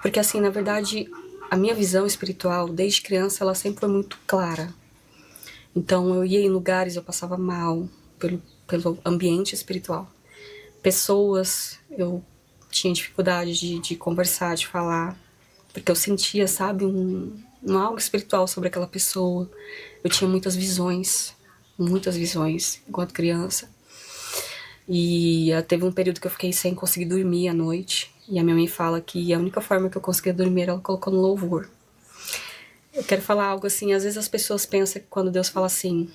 Porque assim, na verdade, a minha visão espiritual, desde criança, ela sempre foi muito clara. Então eu ia em lugares, eu passava mal pelo ambiente espiritual. Pessoas, eu tinha dificuldade de conversar, de falar, porque eu sentia, sabe, um algo espiritual sobre aquela pessoa. Eu tinha muitas visões, enquanto criança. E teve um período que eu fiquei sem conseguir dormir à noite. E a minha mãe fala que a única forma que eu conseguia dormir, ela colocou no louvor. Eu quero falar algo assim, às vezes as pessoas pensam que quando Deus fala assim,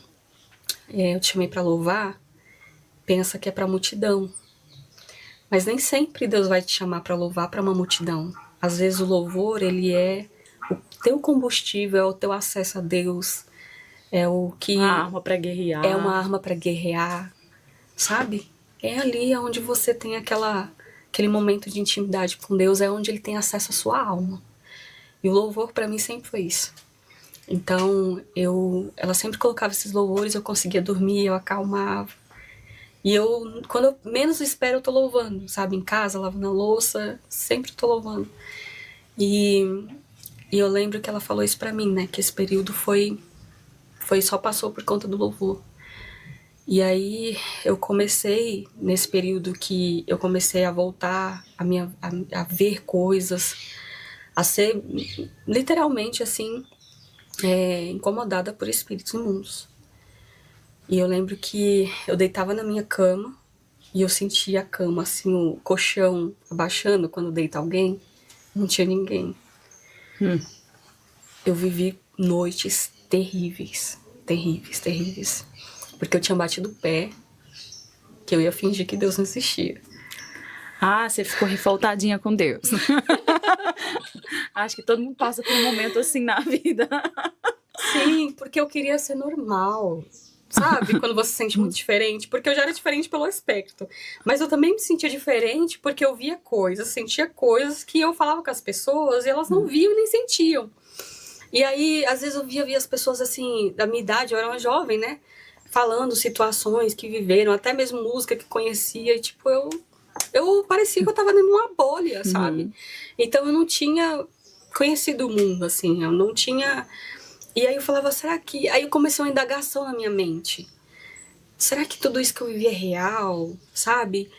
eu te chamei pra louvar, pensa que é pra multidão. Mas nem sempre Deus vai te chamar pra louvar pra uma multidão. Às vezes o louvor, ele é o teu combustível, é o teu acesso a Deus, é o que... Uma arma pra guerrear. É uma arma pra guerrear, sabe? É ali onde você tem aquele momento de intimidade com Deus, é onde ele tem acesso à sua alma. E o louvor pra mim sempre foi isso. Então, ela sempre colocava esses louvores, eu conseguia dormir, eu acalmava. E quando eu menos espero, eu tô louvando, sabe? Em casa, lavando a louça, sempre tô louvando. E eu lembro que ela falou isso pra mim, né? Que esse período só passou por conta do louvor. E aí eu comecei, nesse período que eu comecei a voltar a ver coisas, a ser literalmente assim, incomodada por espíritos imundos. E eu lembro que eu deitava na minha cama e eu sentia a cama, assim, o colchão abaixando quando deita alguém. Não tinha ninguém. Eu vivi noites terríveis, terríveis, terríveis. Porque eu tinha batido o pé, que eu ia fingir que Deus não existia. Ah, você ficou revoltadinha com Deus. Acho que todo mundo passa por um momento assim na vida. Sim, porque eu queria ser normal. Sabe? Quando você se sente muito diferente. Porque eu já era diferente pelo aspecto. Mas eu também me sentia diferente porque eu via coisas, sentia coisas que eu falava com as pessoas e elas não viam e nem sentiam. E aí, às vezes eu via as pessoas assim, da minha idade, eu era uma jovem, né? Falando situações que viveram, até mesmo música que conhecia. E, tipo, eu parecia que eu tava dentro de uma bolha, sabe? Então eu não tinha conhecido o mundo, assim. Eu não tinha... E aí eu falava, será que... Aí começou uma indagação na minha mente. Será que tudo isso que eu vivi é real, sabe?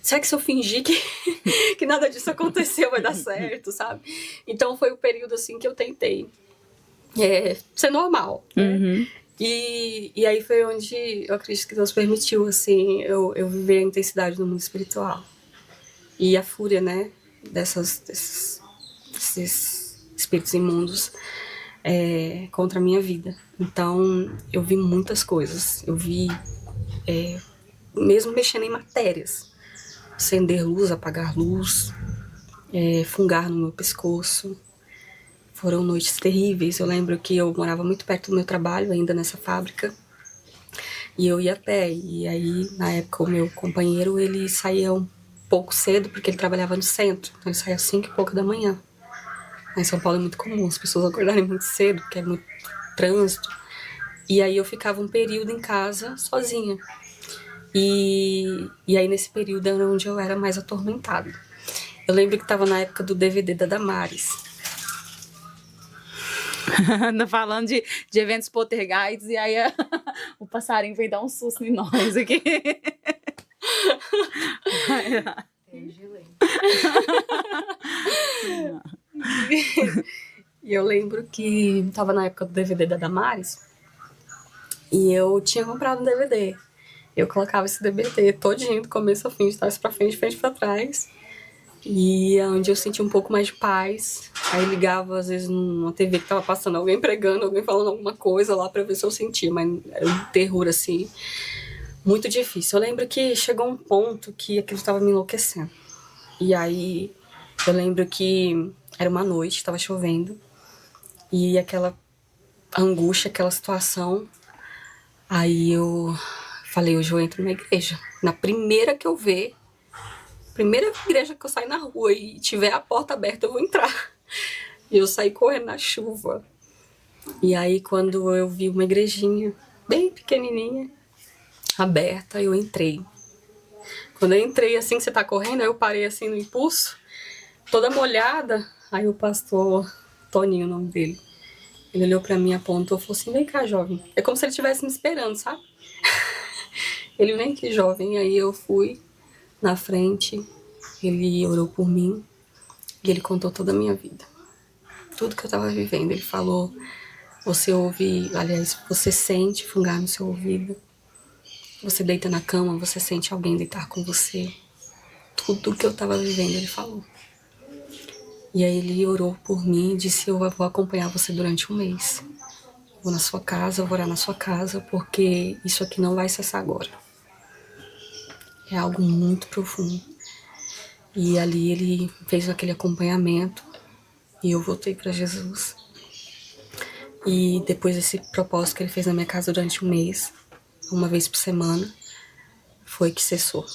Será que se eu fingir que nada disso aconteceu vai dar certo, sabe? Então foi o período assim que eu tentei ser normal, né? E aí foi onde eu acredito que Deus permitiu, assim, eu viver a intensidade do mundo espiritual. E a fúria, né, desses espíritos imundos contra a minha vida. Então, eu vi muitas coisas. Eu vi, mesmo mexendo em matérias, acender luz, apagar luz, fungar no meu pescoço. Foram noites terríveis. Eu lembro que eu morava muito perto do meu trabalho, ainda nessa fábrica, e eu ia a pé. E aí, na época, o meu companheiro, ele saía um pouco cedo, porque ele trabalhava no centro. Então, ele saía às 5 e pouco da manhã. Em São Paulo é muito comum as pessoas acordarem muito cedo, porque é muito trânsito. E aí eu ficava um período em casa sozinha. E aí nesse período era onde eu era mais atormentada. Eu lembro que estava na época do DVD da Damares. Falando de eventos poltergeists, e aí o passarinho veio dar um susto em nós aqui. E eu lembro que estava na época do DVD da Damares e eu tinha comprado um DVD. Eu colocava esse DVD todinho, do começo ao fim, de trás pra frente, de frente pra trás. E onde eu sentia um pouco mais de paz. Aí ligava, às vezes, numa TV que tava passando alguém pregando, alguém falando alguma coisa lá pra ver se eu sentia. Mas era um terror, assim, muito difícil. Eu lembro que chegou um ponto que aquilo estava me enlouquecendo. E aí, eu lembro que era uma noite, estava chovendo. E aquela angústia, aquela situação. Aí eu falei, hoje eu entro na igreja. Na primeira que eu ver, primeira igreja que eu sair na rua e tiver a porta aberta, eu vou entrar. E eu saí correndo na chuva. E aí, quando eu vi uma igrejinha bem pequenininha, aberta, eu entrei. Quando eu entrei, assim que você tá correndo, aí eu parei assim no impulso. toda molhada. Aí o pastor, Toninho, o nome dele, ele olhou pra mim, apontou e falou assim: vem cá, jovem. É como se ele estivesse me esperando, sabe? Ele: vem aqui, jovem. Aí eu fui na frente, ele orou por mim e ele contou toda a minha vida. Tudo que eu tava vivendo. Ele falou: você ouve, aliás, você sente fungar no seu ouvido. Você deita na cama, você sente alguém deitar com você. Tudo que eu tava vivendo, ele falou. E aí ele orou por mim e disse: eu vou acompanhar você durante um mês. Vou na sua casa, vou orar na sua casa, porque isso aqui não vai cessar agora. É algo muito profundo. E ali ele fez aquele acompanhamento e eu voltei para Jesus. E depois desse propósito que ele fez na minha casa durante um mês, uma vez por semana, foi que cessou.